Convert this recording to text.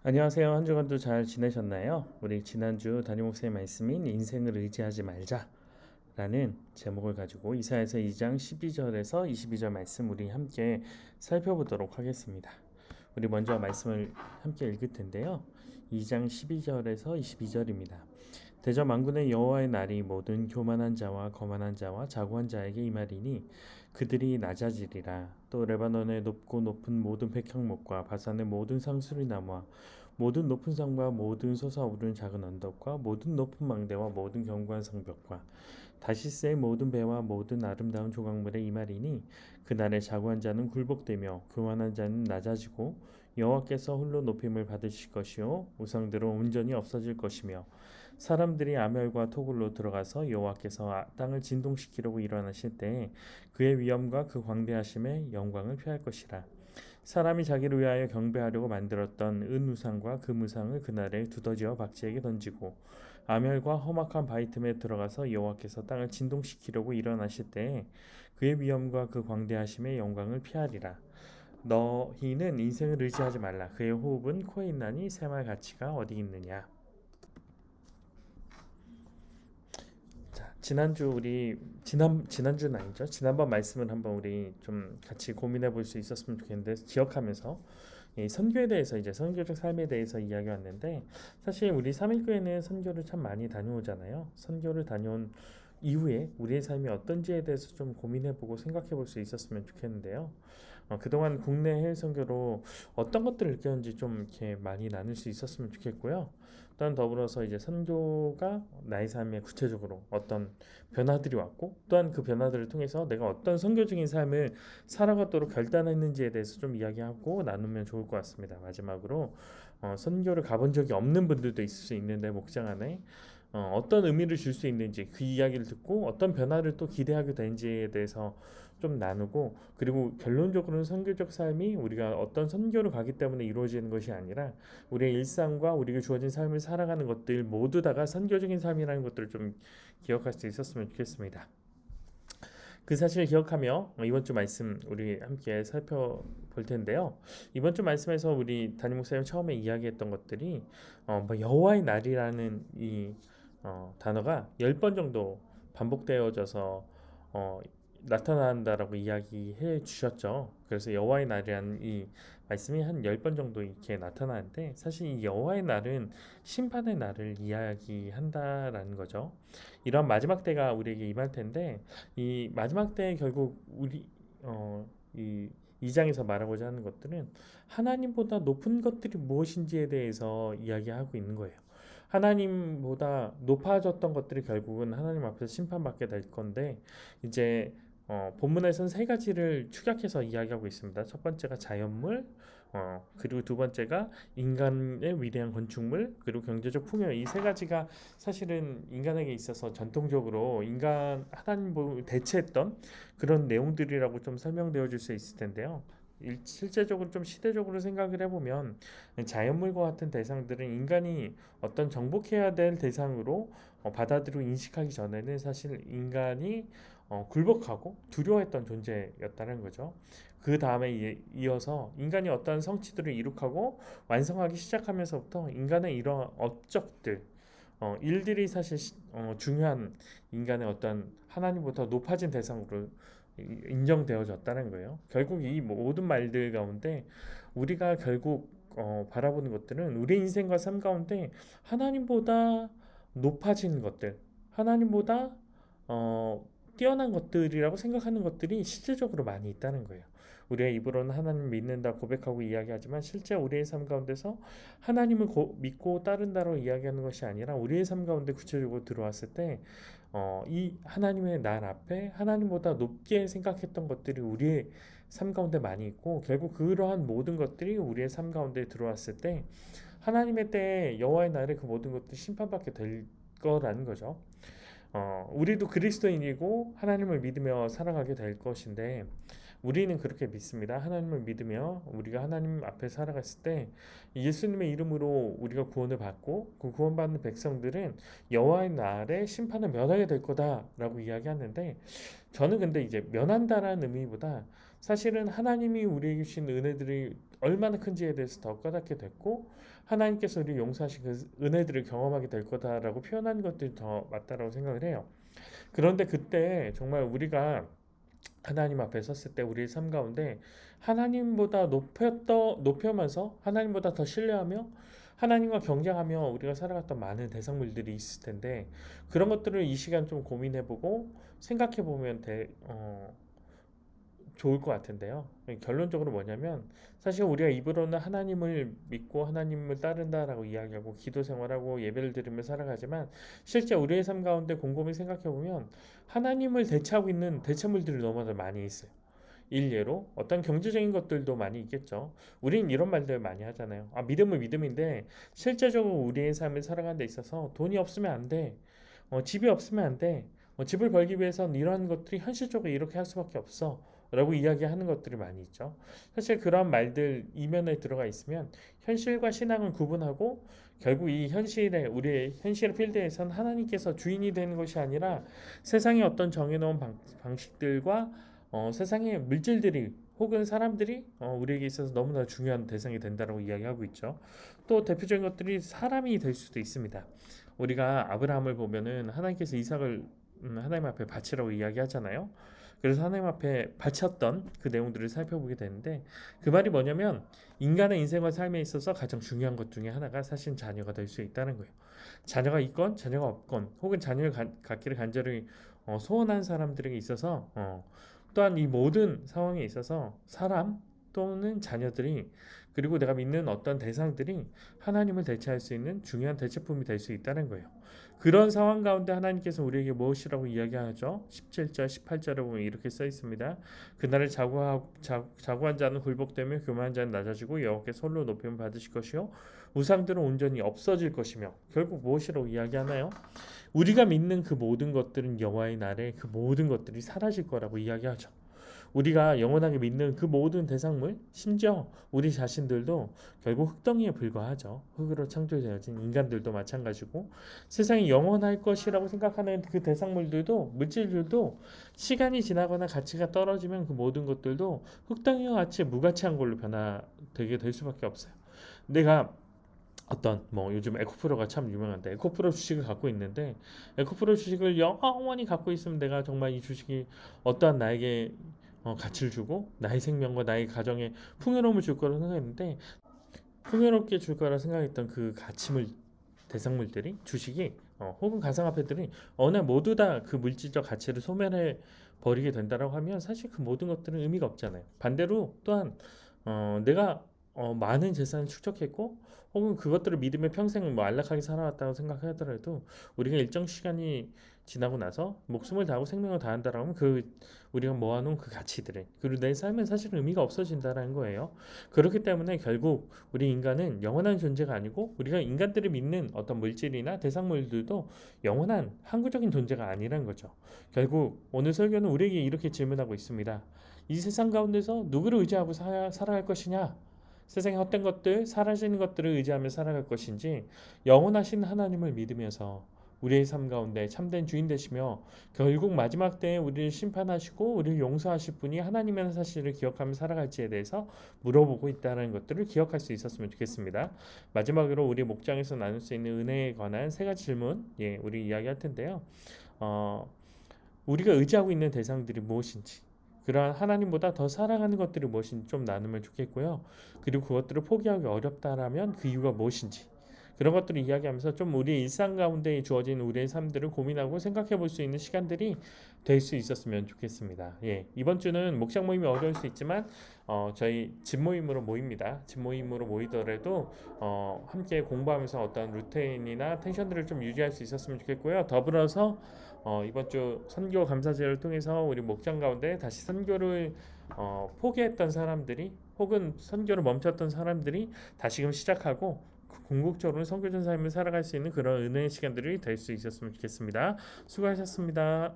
안녕하세요. 한 주간도 잘 지내셨나요? 우리 지난주 담임 목사님 말씀인 인생을 의지하지 말자라는 제목을 가지고 이사야서 2장 12절에서 22절 말씀 우리 함께 살펴보도록 하겠습니다. 우리 먼저 말씀을 함께 읽을 텐데요. 2장 12절에서 22절입니다. 대저 만군의 여호와의 날이 모든 교만한 자와 거만한 자와 자고한 자에게 임하리니 그들이 낮아지리라. 또 레바논의 높고 높은 모든 백향목과 바산의 모든 상수리 나무와 모든 높은 산과 모든 솟아오르는 작은 언덕과 모든 높은 망대와 모든 견고한 성벽과 다시스의 모든 배와 모든 아름다운 조각물의 이말이니 그날에 자고한 자는 굴복되며 교만한 자는 낮아지고 여호와께서 홀로 높임을 받으실 것이요 우상들은 온전히 없어질 것이며 사람들이 아멸과 토굴로 들어가서 여호와께서 땅을 진동시키려고 일어나실 때에 그의 위엄과 그 광대하심의 영광을 피할 것이라. 사람이 자기를 위하여 경배하려고 만들었던 은우상과 금우상을 그날에 두더지와 박쥐에게 던지고 아멸과 험악한 바위 틈에 들어가서 여호와께서 땅을 진동시키려고 일어나실 때에 그의 위엄과 그 광대하심의 영광을 피하리라. 너희는 인생을 의지하지 말라. 그의 호흡은 코에 있나니 새말 가치가 어디 있느냐. 자, 지난주 우리 지난주는 아니죠. 지난번 말씀을 한번 우리 좀 같이 고민해 볼 수 있었으면 좋겠는데 기억하면서 이 선교에 대해서 이제 선교적 삶에 대해서 이야기 왔는데 사실 우리 삼일교회는 선교를 참 많이 다녀오잖아요. 선교를 다녀온 이후에 우리의 삶이 어떤지에 대해서 좀 고민해보고 생각해볼 수 있었으면 좋겠는데요. 그동안 국내 해외 선교로 어떤 것들을 느꼈는지 좀 이렇게 많이 나눌 수 있었으면 좋겠고요. 또한 더불어서 이제 선교가 나의 삶에 구체적으로 어떤 변화들이 왔고 또한 그 변화들을 통해서 내가 어떤 선교적인 삶을 살아가도록 결단했는지에 대해서 좀 이야기하고 나누면 좋을 것 같습니다. 마지막으로 선교를 가본 적이 없는 분들도 있을 수 있는데 목장 안에 어떤 의미를 줄 수 있는지 그 이야기를 듣고 어떤 변화를 또 기대하게 되는지에 대해서 좀 나누고 그리고 결론적으로는 선교적 삶이 우리가 어떤 선교를 가기 때문에 이루어지는 것이 아니라 우리의 일상과 우리에게 주어진 삶을 살아가는 것들 모두 다가 선교적인 삶이라는 것들을 좀 기억할 수 있었으면 좋겠습니다. 그 사실을 기억하며 이번 주 말씀 우리 함께 살펴볼 텐데요. 이번 주 말씀에서 우리 담임 목사님 처음에 이야기했던 것들이 뭐 여호와의 날이라는 이 단어가 10번 정도 반복되어져서 어, 나타난다라고 이야기해 주셨죠. 그래서 여호와의 날이라는 이 말씀이 한 10번 정도 이렇게 나타나는데 사실 이 여호와의 날은 심판의 날을 이야기한다라는 거죠. 이런 마지막 때가 우리에게 임할 텐데 이 마지막 때 결국 우리 이 2장에서 말하고자 하는 것들은 하나님보다 높은 것들이 무엇인지에 대해서 이야기하고 있는 거예요. 하나님보다 높아졌던 것들이 결국은 하나님 앞에서 심판받게 될 건데 이제 본문에서는 세 가지를 축약해서 이야기하고 있습니다. 첫 번째가 자연물, 그리고 두 번째가 인간의 위대한 건축물, 그리고 경제적 풍요. 이 세 가지가 사실은 인간에게 있어서 전통적으로 인간 하나님을 대체했던 그런 내용들이라고 좀 설명되어 줄 수 있을 텐데요. 실제적으로 좀 시대적으로 생각을 해보면 자연물과 같은 대상들은 인간이 어떤 정복해야 될 대상으로 받아들이고 인식하기 전에는 사실 인간이 굴복하고 두려워했던 존재였다는 거죠. 그 다음에 이어서 인간이 어떤 성취들을 이룩하고 완성하기 시작하면서부터 인간의 이런 업적들 일들이 사실 중요한 인간의 어떤 하나님보다 높아진 대상으로 인정되어졌다는 거예요. 결국 이 모든 말들 가운데 우리가 결국 바라보는 것들은 우리 인생과 삶 가운데 하나님보다 높아진 것들, 하나님보다 뛰어난 것들이라고 생각하는 것들이 실질적으로 많이 있다는 거예요. 우리가 입으로는 하나님 믿는다 고백하고 이야기하지만 실제 우리의 삶 가운데서 하나님을 믿고 따른다로 이야기하는 것이 아니라 우리의 삶 가운데 구체적으로 들어왔을 때 이 하나님의 날 앞에 하나님보다 높게 생각했던 것들이 우리의 삶 가운데 많이 있고 결국 그러한 모든 것들이 우리의 삶 가운데 들어왔을 때 하나님의 때에 여호와의 날에 그 모든 것들이 심판받게 될 거라는 거죠. 우리도 그리스도인이고 하나님을 믿으며 살아가게 될 것인데 우리는 그렇게 믿습니다. 하나님을 믿으며 우리가 하나님 앞에 살아갔을 때 예수님의 이름으로 우리가 구원을 받고 그 구원받는 백성들은 여호와의 날에 심판을 면하게 될 거다라고 이야기하는데 저는 근데 이제 면한다라는 의미보다 사실은 하나님이 우리에게 주신 은혜들이 얼마나 큰지에 대해서 더 깨닫게 됐고 하나님께서 우리 용서하신 그 은혜들을 경험하게 될 거다라고 표현하는 것들이 더 맞다라고 생각을 해요. 그런데 그때 정말 우리가 하나님 앞에 섰을 때 우리의 삶 가운데 하나님보다 높여면서 하나님보다 더 신뢰하며 하나님과 경쟁하며 우리가 살아갔던 많은 대상물들이 있을 텐데 그런 것들을 이 시간 좀 고민해보고 생각해보면 좋을 것 같은데요. 결론적으로 뭐냐면 사실 우리가 입으로는 하나님을 믿고 하나님을 따른다라고 이야기하고 기도 생활하고 예배를 드리며 살아가지만 실제 우리의 삶 가운데 곰곰이 생각해 보면 하나님을 대체하고 있는 대체물들이 너무나 많이 있어요. 일례로 어떤 경제적인 것들도 많이 있겠죠. 우린 이런 말들 많이 하잖아요. 아, 믿음은 믿음인데 실제적으로 우리의 삶을 살아가는 데 있어서 돈이 없으면 안 돼. 집이 없으면 안 돼. 집을 벌기 위해서는 이러한 것들이 현실적으로 이렇게 할 수밖에 없어. 라고 이야기하는 것들이 많이 있죠. 사실 그런 말들 이면에 들어가 있으면 현실과 신앙을 구분하고 결국 이 현실에 우리의 현실의 필드에선 하나님께서 주인이 되는 것이 아니라 세상의 어떤 정해놓은 방식들과 세상의 물질들이 혹은 사람들이 우리에게 있어서 너무나 중요한 대상이 된다고 이야기하고 있죠. 또 대표적인 것들이 사람이 될 수도 있습니다. 우리가 아브라함을 보면은 하나님께서 이삭을 하나님 앞에 바치라고 이야기하잖아요. 그래서 하나님 앞에 바쳤던 그 내용들을 살펴보게 되는데 그 말이 뭐냐면 인간의 인생과 삶에 있어서 가장 중요한 것 중에 하나가 사실 자녀가 될 수 있다는 거예요. 자녀가 있건 자녀가 없건 혹은 자녀를 갖기를 간절히 소원한 사람들에게 있어서 또한 이 모든 상황에 있어서 사람 또는 자녀들이 그리고 내가 믿는 어떤 대상들이 하나님을 대체할 수 있는 중요한 대체품이 될 수 있다는 거예요. 그런 상황 가운데 하나님께서 우리에게 무엇이라고 이야기하죠? 17절, 18절에 보면 이렇게 써 있습니다. 그날을 자고한 자는 굴복되며 교만한 자는 낮아지고 여호와께 손로 높임을 받으실 것이요 우상들은 온전히 없어질 것이며 결국 무엇이라고 이야기하나요? 우리가 믿는 그 모든 것들은 여호와의 날에 그 모든 것들이 사라질 거라고 이야기하죠. 우리가 영원하게 믿는 그 모든 대상물, 심지어 우리 자신들도 결국 흙덩이에 불과하죠. 흙으로 창조되어진 인간들도 마찬가지고 세상이 영원할 것이라고 생각하는 그 대상물들도 물질들도 시간이 지나거나 가치가 떨어지면 그 모든 것들도 흙덩이와 같이 무가치한 걸로 변화되게 될 수밖에 없어요. 내가 어떤 요즘 에코프로가 참 유명한데 에코프로 주식을 갖고 있는데 에코프로 주식을 영원히 갖고 있으면 내가 정말 이 주식이 어떠한 나에게 가치를 주고 나의 생명과 나의 가정에 풍요로움을 줄 거라고 생각했는데 풍요롭게 줄 거라 생각했던 그 가치물 대상물들이 주식이 혹은 가상화폐들이 어느 날 모두 다 그 물질적 가치를 소멸해 버리게 된다라고 하면 사실 그 모든 것들은 의미가 없잖아요. 반대로 또한 내가 많은 재산을 축적했고 혹은 그것들을 믿으며 평생 안락하게 살아왔다고 생각하더라도 우리가 일정 시간이 지나고 나서 목숨을 다하고 생명을 다한다라면 그 우리가 모아놓은 그 가치들을 그리고 내 삶은 사실 의미가 없어진다라는 거예요. 그렇기 때문에 결국 우리 인간은 영원한 존재가 아니고 우리가 인간들이 믿는 어떤 물질이나 대상물들도 영원한 항구적인 존재가 아니라는 거죠. 결국 오늘 설교는 우리에게 이렇게 질문하고 있습니다. 이 세상 가운데서 누구를 의지하고 살아갈 것이냐? 세상의 헛된 것들, 사라지는 것들을 의지하며 살아갈 것인지 영원하신 하나님을 믿으면서 우리의 삶 가운데 참된 주인 되시며 결국 마지막 때에 우리를 심판하시고 우리를 용서하실 분이 하나님이라는 사실을 기억하며 살아갈지에 대해서 물어보고 있다는 것들을 기억할 수 있었으면 좋겠습니다. 마지막으로 우리 목장에서 나눌 수 있는 은혜에 관한 세 가지 질문 우리 이야기할 텐데요. 우리가 의지하고 있는 대상들이 무엇인지 그러한 하나님보다 더 사랑하는 것들이 무엇인지 좀 나누면 좋겠고요. 그리고 그것들을 포기하기 어렵다라면 그 이유가 무엇인지 그런 것들을 이야기하면서 좀 우리 일상 가운데 주어진 우리의 삶들을 고민하고 생각해 볼 수 있는 시간들이 될 수 있었으면 좋겠습니다. 이번 주는 목장 모임이 어려울 수 있지만 저희 집 모임으로 모입니다. 집 모임으로 모이더라도 함께 공부하면서 어떤 루틴이나 텐션들을 좀 유지할 수 있었으면 좋겠고요. 더불어서 이번 주 선교 감사제를 통해서 우리 목장 가운데 다시 선교를 포기했던 사람들이 혹은 선교를 멈췄던 사람들이 다시금 시작하고 궁극적으로 선교전 삶을 살아갈 수 있는 그런 은혜의 시간들이 될 수 있었으면 좋겠습니다. 수고하셨습니다.